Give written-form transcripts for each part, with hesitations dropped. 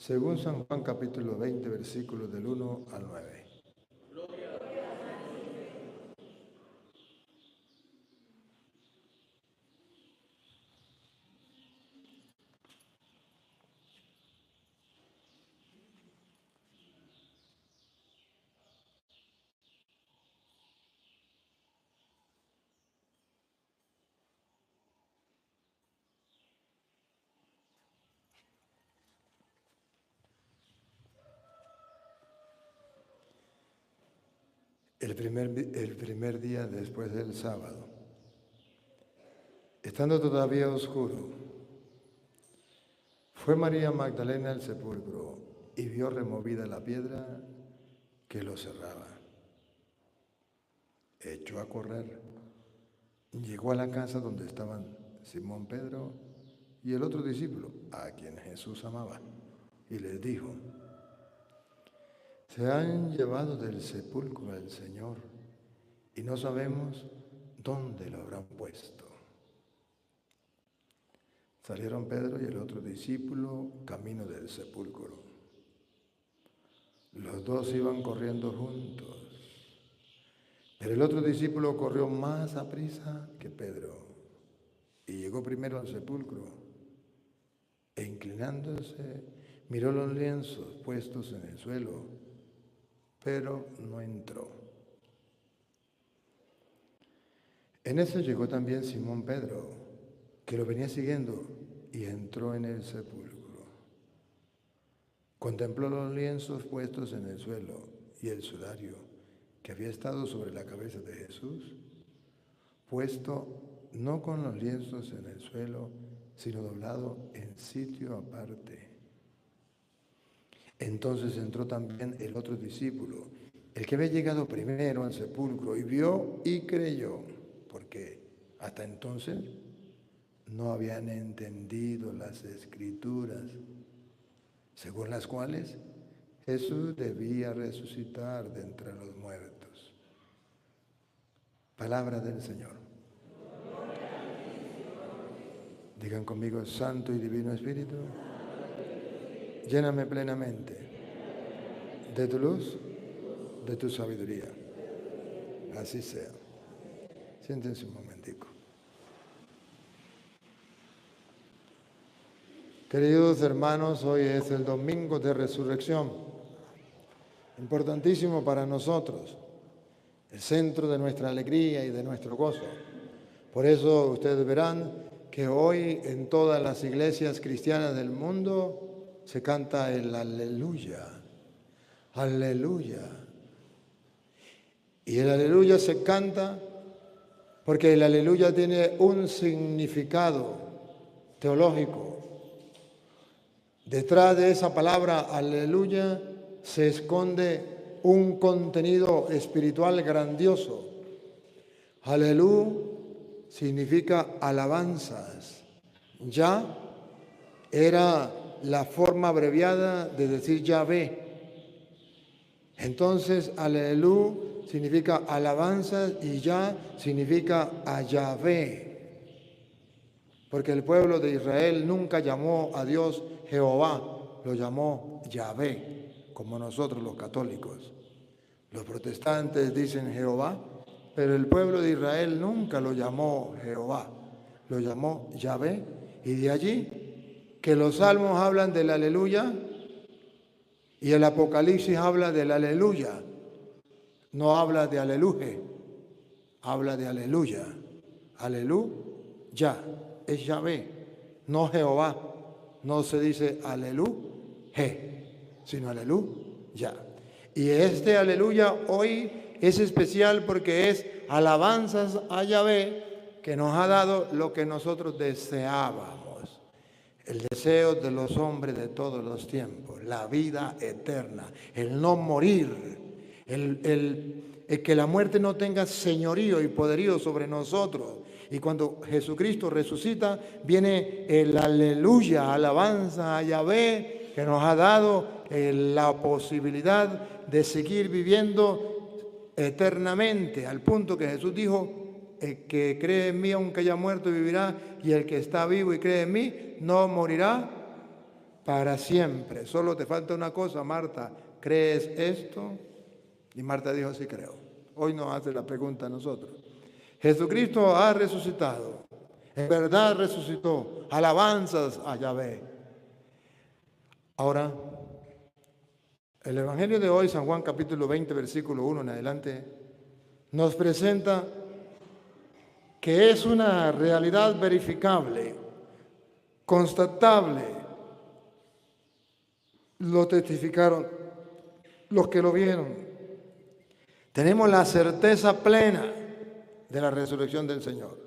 Según San Juan capítulo 20, versículos del 1 al 9. El primer día después del sábado, estando todavía oscuro, fue María Magdalena al sepulcro y vio removida la piedra que lo cerraba. Echó a correr, llegó a la casa donde estaban Simón Pedro y el otro discípulo, a quien Jesús amaba, y les dijo: se han llevado del sepulcro al Señor y no sabemos dónde lo habrán puesto. Salieron Pedro y el otro discípulo camino del sepulcro. Los dos iban corriendo juntos, pero el otro discípulo corrió más aprisa que Pedro y llegó primero al sepulcro e inclinándose miró los lienzos puestos en el suelo, pero no entró. En eso llegó también Simón Pedro, que lo venía siguiendo, y entró en el sepulcro. Contempló los lienzos puestos en el suelo y el sudario que había estado sobre la cabeza de Jesús, puesto no con los lienzos en el suelo, sino doblado en sitio aparte. Entonces entró también el otro discípulo, el que había llegado primero al sepulcro, y vio y creyó, porque hasta entonces no habían entendido las Escrituras, según las cuales Jesús debía resucitar de entre los muertos. Palabra del Señor. Digan conmigo: Santo y Divino Espíritu, lléname plenamente de tu luz, de tu sabiduría. Así sea. Siéntense un momentico. Queridos hermanos, hoy es el domingo de resurrección, importantísimo para nosotros, el centro de nuestra alegría y de nuestro gozo. Por eso ustedes verán que hoy en todas las iglesias cristianas del mundo se canta el aleluya, aleluya. Y el aleluya se canta porque el aleluya tiene un significado teológico. Detrás de esa palabra aleluya se esconde un contenido espiritual grandioso. Aleluya significa alabanzas. Ya era la forma abreviada de decir Yahvé. Entonces, aleluya significa alabanzas y ya significa a Yahvé. Porque el pueblo de Israel nunca llamó a Dios Jehová, lo llamó Yahvé, como nosotros los católicos. Los protestantes dicen Jehová, pero el pueblo de Israel nunca lo llamó Jehová, lo llamó Yahvé. Y de allí que los salmos hablan del aleluya y el Apocalipsis habla del aleluya. No habla de aleluje, habla de aleluya. Aleluya es Yahvé, no Jehová. No se dice aleluje, sino aleluya. Y este aleluya hoy es especial porque es alabanzas a Yahvé, que nos ha dado lo que nosotros deseábamos. El deseo de los hombres de todos los tiempos, la vida eterna, el no morir, el que la muerte no tenga señorío y poderío sobre nosotros. Y cuando Jesucristo resucita, viene el aleluya, alabanza a Yahvé, que nos ha dado la posibilidad de seguir viviendo eternamente, al punto que Jesús dijo: el que cree en mí, aunque haya muerto, vivirá, y el que está vivo y cree en mí, no morirá para siempre. Solo te falta una cosa, Marta. ¿Crees esto? Y Marta dijo, sí creo. Hoy nos hace la pregunta a nosotros. Jesucristo ha resucitado. En verdad resucitó. Alabanzas a Yahvé. Ahora, el Evangelio de hoy, San Juan capítulo 20, versículo 1 en adelante, nos presenta que es una realidad verificable, constatable. Lo testificaron los que lo vieron. Tenemos la certeza plena de la resurrección del Señor.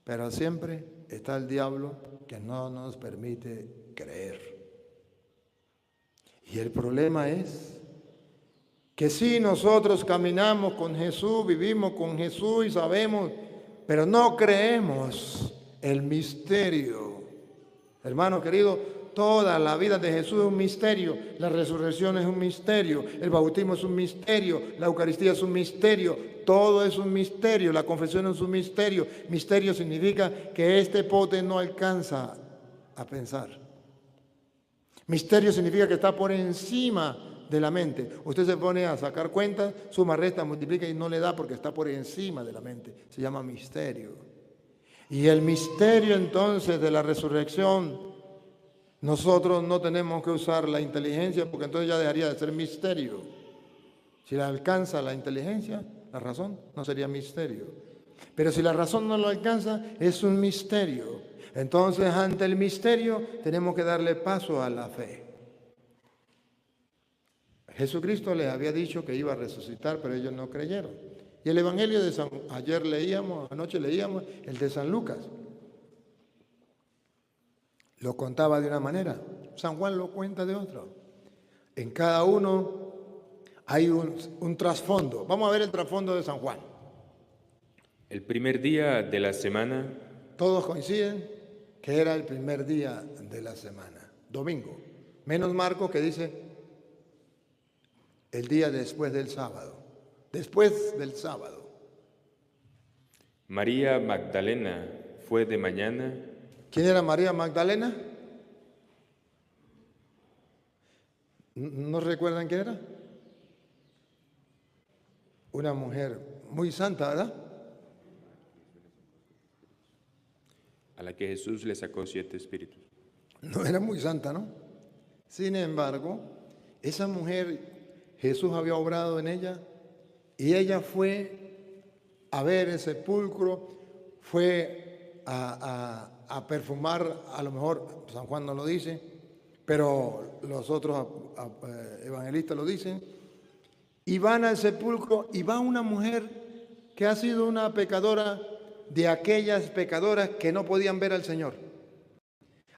Pero siempre está el diablo que no nos permite creer. Y el problema es que si nosotros caminamos con Jesús, vivimos con Jesús y sabemos, pero no creemos el misterio. Hermano querido, toda la vida de Jesús es un misterio, la resurrección es un misterio, el bautismo es un misterio, la Eucaristía es un misterio, todo es un misterio, la confesión es un misterio. Misterio significa que este pote no alcanza a pensar. Misterio significa que está por encima de la mente. Usted se pone a sacar cuentas, suma, resta, multiplica y no le da porque está por encima de la mente. Se llama misterio. Y el misterio entonces de la resurrección, nosotros no tenemos que usar la inteligencia porque entonces ya dejaría de ser misterio. Si la alcanza la inteligencia, la razón, no sería misterio. Pero si la razón no lo alcanza, es un misterio. Entonces, ante el misterio, tenemos que darle paso a la fe. Jesucristo les había dicho que iba a resucitar, pero ellos no creyeron. Y el Evangelio de anoche leíamos el de San Lucas. Lo contaba de una manera, San Juan lo cuenta de otra. En cada uno hay un trasfondo. Vamos a ver el trasfondo de San Juan. El primer día de la semana. Todos coinciden que era el primer día de la semana, domingo. Menos Marcos que dice el día después del sábado. Después del sábado. María Magdalena fue de mañana. ¿Quién era María Magdalena? ¿No recuerdan quién era? Una mujer muy santa, ¿verdad? A la que Jesús le sacó 7 espíritus. No era muy santa, ¿no? Sin embargo, esa mujer, Jesús había obrado en ella y ella fue a ver el sepulcro, fue a perfumar, a lo mejor San Juan no lo dice, pero los otros evangelistas lo dicen, y van al sepulcro y va una mujer que ha sido una pecadora de aquellas pecadoras que no podían ver al Señor.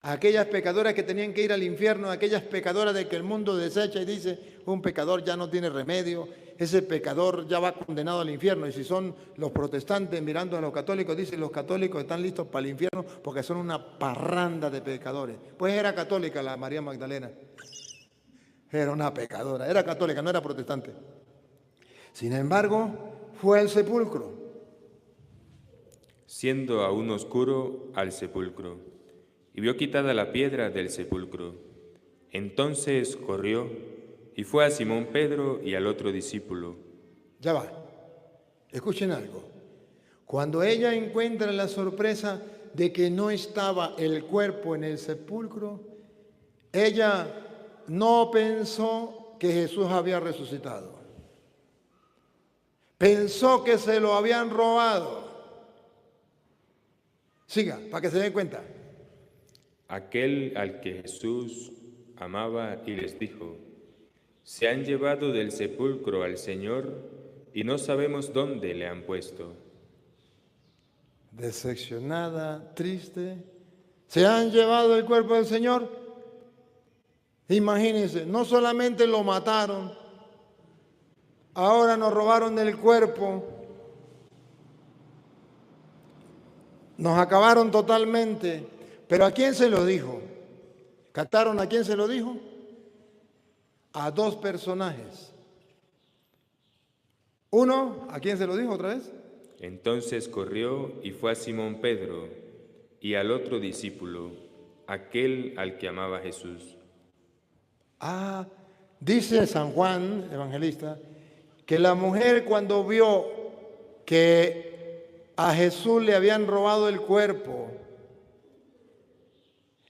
Aquellas pecadoras que tenían que ir al infierno, aquellas pecadoras de que el mundo desecha y dice, un pecador ya no tiene remedio, ese pecador ya va condenado al infierno. Y si son los protestantes mirando a los católicos, dicen los católicos están listos para el infierno porque son una parranda de pecadores. Pues era católica la María Magdalena. Era una pecadora, era católica, no era protestante. Sin embargo, fue al sepulcro. Siendo aún oscuro, al sepulcro, y vio quitada la piedra del sepulcro. Entonces corrió y fue a Simón Pedro y al otro discípulo. Ya va, escuchen algo. Cuando ella encuentra la sorpresa de que no estaba el cuerpo en el sepulcro, ella no pensó que Jesús había resucitado. Pensó que se lo habían robado. Siga, para que se den cuenta. Aquel al que Jesús amaba y les dijo: se han llevado del sepulcro al Señor y no sabemos dónde le han puesto. Decepcionada, triste. Se han llevado el cuerpo del Señor. Imagínense, no solamente lo mataron, ahora nos robaron el cuerpo. Nos acabaron totalmente. ¿Pero a quién se lo dijo? ¿Captaron a quién se lo dijo? A 2 personajes. Uno, ¿a quién se lo dijo otra vez? Entonces corrió y fue a Simón Pedro y al otro discípulo, aquel al que amaba Jesús. Dice San Juan, evangelista, que la mujer cuando vio que a Jesús le habían robado el cuerpo,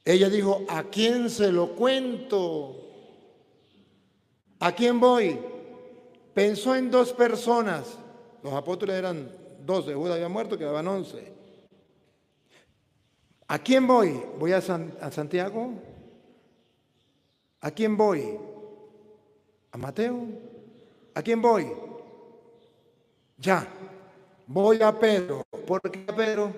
ella dijo, ¿a quién se lo cuento? ¿A quién voy? Pensó en 2 personas. Los apóstoles eran 12, Judas había muerto, quedaban 11. ¿A quién voy? ¿Voy a Santiago? ¿A quién voy? ¿A Mateo? ¿A quién voy? Ya, voy a Pedro. ¿Por qué a Pedro?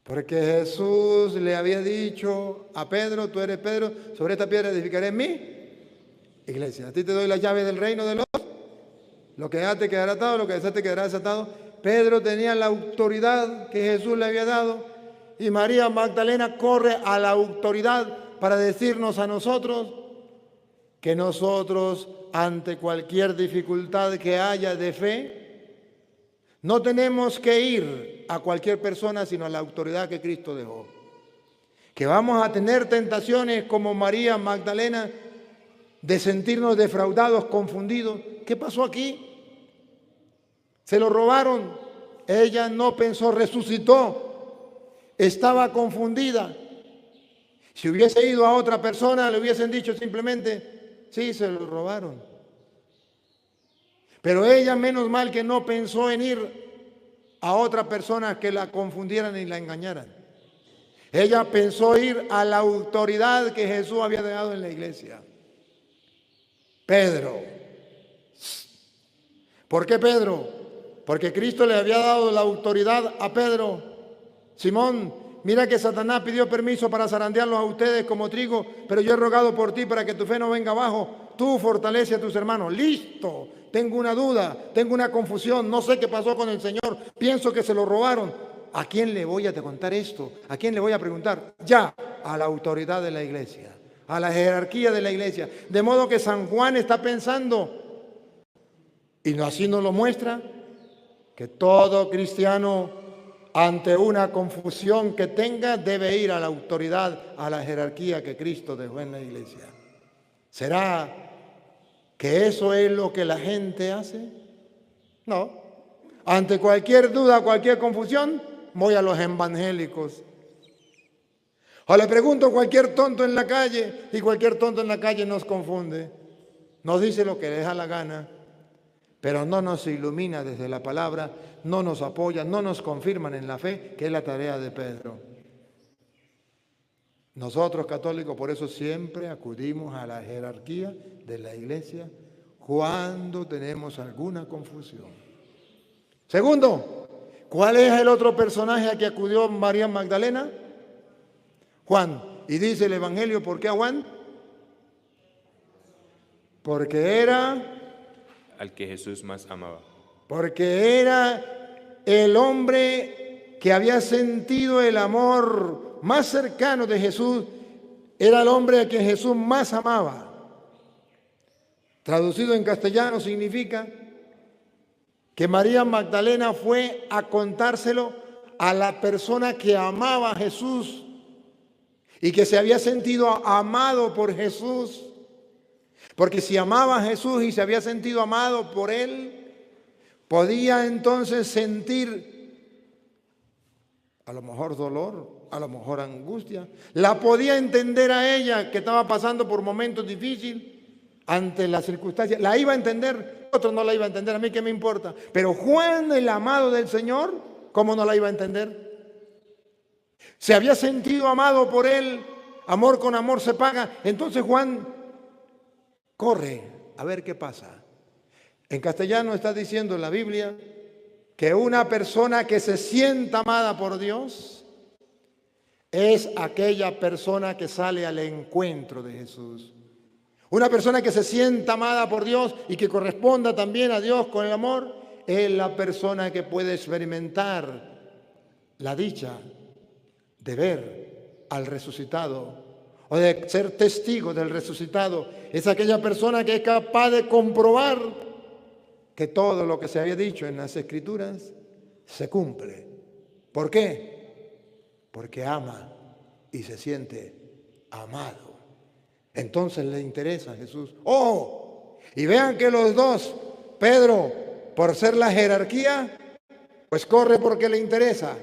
Porque Jesús le había dicho a Pedro, tú eres Pedro, sobre esta piedra edificaré mi iglesia. A ti te doy la llave del reino de los. Lo que dejaste quedará atado, lo que desaste quedará desatado. Pedro tenía la autoridad que Jesús le había dado y María Magdalena corre a la autoridad para decirnos a nosotros que nosotros ante cualquier dificultad que haya de fe, no tenemos que ir a cualquier persona sino a la autoridad que Cristo dejó. Que vamos a tener tentaciones como María Magdalena de sentirnos defraudados, confundidos. ¿Qué pasó aquí? Se lo robaron. Ella no pensó, resucitó. Estaba confundida. Si hubiese ido a otra persona, le hubiesen dicho simplemente, sí, se lo robaron. Pero ella, menos mal que no pensó en ir a otra persona que la confundieran y la engañaran. Ella pensó ir a la autoridad que Jesús había dejado en la iglesia. Pedro. ¿Por qué Pedro? Porque Cristo le había dado la autoridad a Pedro. Simón, mira que Satanás pidió permiso para zarandearlos a ustedes como trigo, pero yo he rogado por ti para que tu fe no venga abajo. Tú fortalece a tus hermanos. Listo. Tengo una duda, tengo una confusión, no sé qué pasó con el Señor. Pienso que se lo robaron. ¿A quién le voy a contar esto? ¿A quién le voy a preguntar? Ya, a la autoridad de la iglesia, a la jerarquía de la iglesia. De modo que San Juan está pensando, y así nos lo muestra, que todo cristiano ante una confusión que tenga debe ir a la autoridad, a la jerarquía que Cristo dejó en la iglesia. ¿Será que eso es lo que la gente hace? No. Ante cualquier duda, cualquier confusión, voy a los evangélicos. O le pregunto a cualquier tonto en la calle y cualquier tonto en la calle nos confunde. Nos dice lo que le da la gana, pero no nos ilumina desde la palabra, no nos apoya, no nos confirman en la fe, que es la tarea de Pedro. Nosotros católicos por eso siempre acudimos a la jerarquía de la iglesia cuando tenemos alguna confusión. Segundo, ¿cuál es el otro personaje a que acudió María Magdalena? Juan. Y dice el Evangelio, ¿por qué a Juan? Porque era al que Jesús más amaba. Porque era el hombre que había sentido el amor más cercano de Jesús, era el hombre a quien Jesús más amaba. Traducido en castellano significa que María Magdalena fue a contárselo a la persona que amaba a Jesús y que se había sentido amado por Jesús. Porque si amaba a Jesús y se había sentido amado por Él, podía entonces sentir a lo mejor dolor, a lo mejor angustia. La podía entender a ella que estaba pasando por momentos difíciles ante las circunstancias. La iba a entender, otro no la iba a entender, a mí qué me importa. Pero Juan, el amado del Señor, ¿cómo no la iba a entender? Se había sentido amado por Él, amor con amor se paga. Entonces Juan corre a ver qué pasa. En castellano está diciendo en la Biblia que una persona que se sienta amada por Dios es aquella persona que sale al encuentro de Jesús. Una persona que se sienta amada por Dios y que corresponda también a Dios con el amor es la persona que puede experimentar la dicha de ver al resucitado o de ser testigo del resucitado. Es aquella persona que es capaz de comprobar que todo lo que se había dicho en las Escrituras se cumple. ¿Por qué? porque ama y se siente amado. Entonces le interesa a Jesús. ¡Oh! Y vean que los dos, Pedro, por ser la jerarquía, pues corre porque le interesa.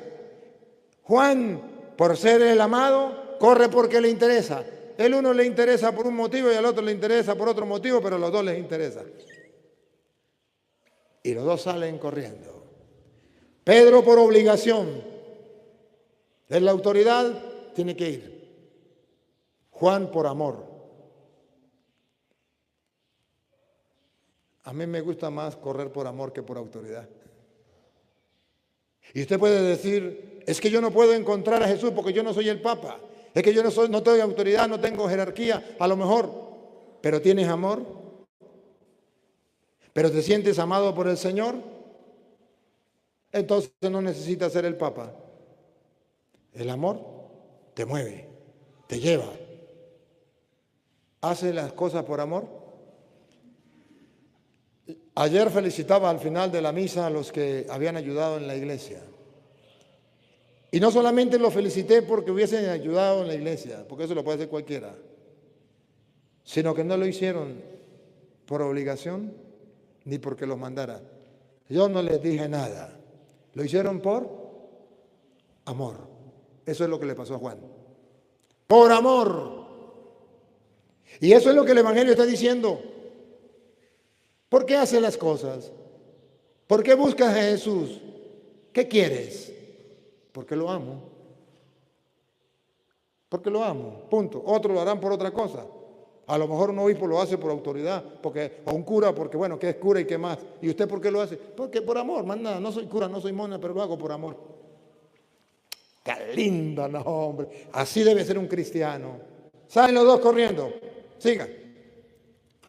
Juan, por ser el amado, corre porque le interesa. El uno le interesa por un motivo y al otro le interesa por otro motivo, pero a los dos les interesa. Y los dos salen corriendo. Pedro por obligación. Es la autoridad, tiene que ir. Juan por amor. A mí me gusta más correr por amor que por autoridad. Y usted puede decir, es que yo no puedo encontrar a Jesús porque yo no soy el Papa. Es que yo no tengo autoridad, no tengo jerarquía, a lo mejor. Pero tienes amor. Pero te sientes amado por el Señor. Entonces no necesitas ser el Papa. El amor te mueve, te lleva. ¿Hace las cosas por amor? Ayer felicitaba al final de la misa a los que habían ayudado en la iglesia. Y no solamente los felicité porque hubiesen ayudado en la iglesia, porque eso lo puede hacer cualquiera, sino que no lo hicieron por obligación ni porque los mandara. Yo no les dije nada. Lo hicieron por amor. Eso es lo que le pasó a Juan. Por amor. Y eso es lo que el Evangelio está diciendo. ¿Por qué haces las cosas? ¿Por qué buscas a Jesús? ¿Qué quieres? Porque lo amo. Porque lo amo. Punto. Otros lo harán por otra cosa. A lo mejor un obispo lo hace por autoridad, o un cura porque, bueno, ¿qué es cura y qué más? ¿Y usted por qué lo hace? Porque por amor, más nada. No soy cura, no soy mona, pero lo hago por amor. ¡Qué lindo, no, hombre! Así debe ser un cristiano. Salen los dos corriendo. Sigan.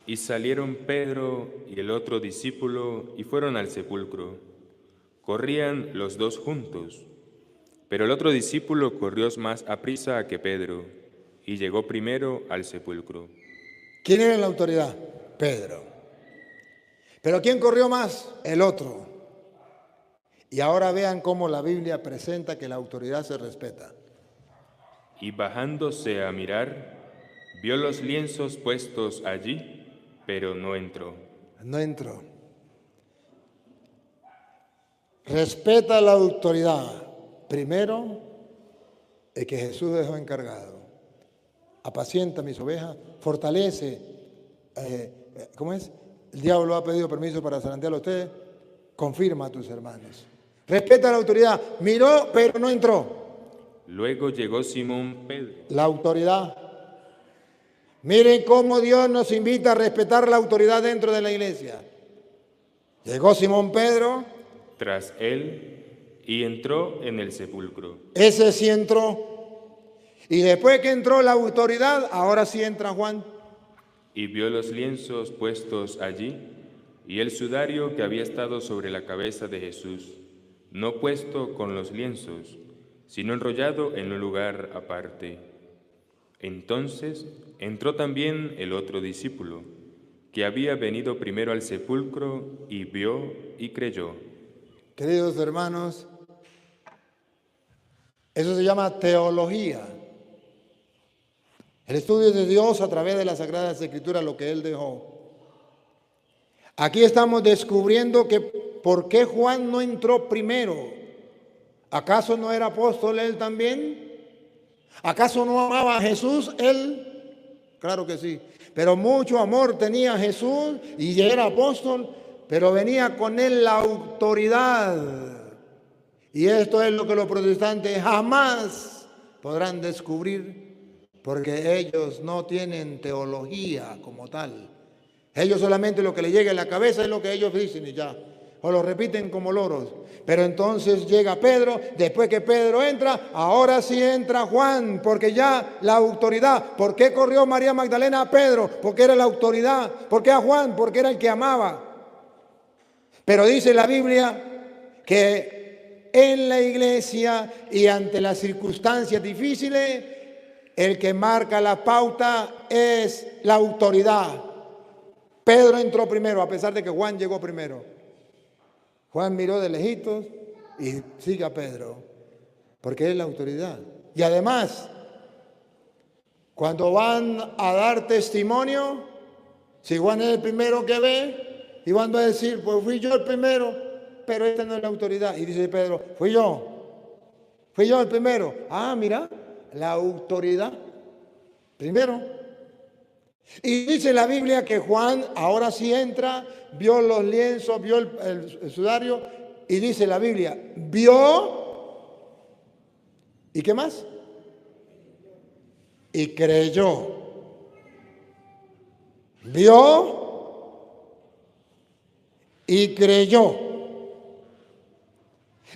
Y salieron Pedro y el otro discípulo y fueron al sepulcro. Corrían los dos juntos, pero el otro discípulo corrió más aprisa que Pedro y llegó primero al sepulcro. ¿Quién era la autoridad? Pedro. ¿Pero quién corrió más? El otro. Y ahora vean cómo la Biblia presenta que la autoridad se respeta. Y bajándose a mirar, vio los lienzos puestos allí, pero no entró. No entró. Respeta la autoridad. Primero, el que Jesús dejó encargado. Apacienta mis ovejas, fortalece. ¿Cómo es? El diablo ha pedido permiso para zarandearlo a ustedes. Confirma a tus hermanos. Respeta la autoridad. Miró, pero no entró. Luego llegó Simón Pedro. La autoridad. Miren cómo Dios nos invita a respetar la autoridad dentro de la iglesia. Llegó Simón Pedro. Tras él, y entró en el sepulcro. Ese sí entró. Y después que entró la autoridad, ahora sí entra Juan. Y vio los lienzos puestos allí, y el sudario que había estado sobre la cabeza de Jesús, no puesto con los lienzos, sino enrollado en un lugar aparte. Entonces entró también el otro discípulo, que había venido primero al sepulcro, y vio y creyó. Queridos hermanos, eso se llama teología. El estudio de Dios a través de las Sagradas Escrituras, lo que Él dejó. Aquí estamos descubriendo que ¿por qué Juan no entró primero? ¿Acaso no era apóstol él también? ¿Acaso no amaba a Jesús él? Claro que sí. Pero mucho amor tenía Jesús y era apóstol, pero venía con él la autoridad. Y esto es lo que los protestantes jamás podrán descubrir, porque ellos no tienen teología como tal. Ellos solamente lo que les llega en la cabeza es lo que ellos dicen y ya. O lo repiten como loros. Pero entonces llega Pedro, después que Pedro entra, ahora sí entra Juan, porque ya la autoridad. ¿Por qué corrió María Magdalena a Pedro? Porque era la autoridad. ¿Por qué a Juan? Porque era el que amaba. Pero dice la Biblia que en la iglesia y ante las circunstancias difíciles, el que marca la pauta es la autoridad. Pedro entró primero, a pesar de que Juan llegó primero. Juan miró de lejitos y sigue a Pedro. porque es la autoridad. Y además, cuando van a dar testimonio, si Juan es el primero que ve, y van a decir, pues fui yo el primero, pero esta no es la autoridad. Y dice Pedro, fui yo el primero. Ah, mira, la autoridad primero. Y dice la Biblia que Juan ahora sí entra, vio los lienzos, vio el sudario, y dice la Biblia, vio, ¿y qué más? Y creyó. Vio y creyó.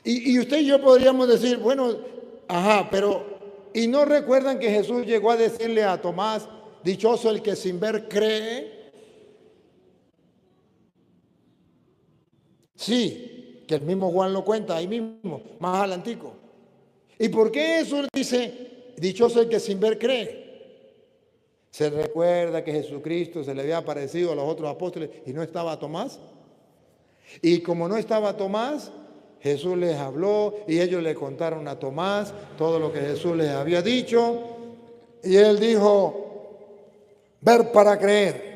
Y usted y yo podríamos decir, bueno, pero, ¿y no recuerdan que Jesús llegó a decirle a Tomás, dichoso el que sin ver cree? Sí, que el mismo Juan lo cuenta ahí mismo, más adelantico. ¿Y por qué Jesús dice, dichoso el que sin ver cree? Se recuerda que Jesucristo se le había aparecido a los otros apóstoles y no estaba Tomás. Y como no estaba Tomás, Jesús les habló y ellos le contaron a Tomás todo lo que Jesús les había dicho. Y él dijo, ver para creer.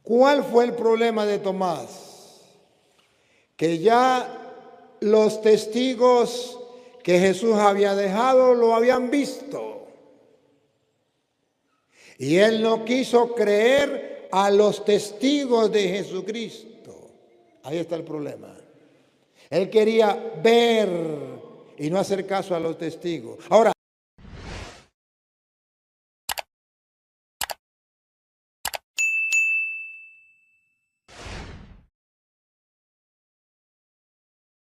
¿Cuál fue el problema de Tomás? Que ya los testigos que Jesús había dejado lo habían visto. Y él no quiso creer a los testigos de Jesucristo. Ahí está el problema. Él quería ver y no hacer caso a los testigos. Ahora,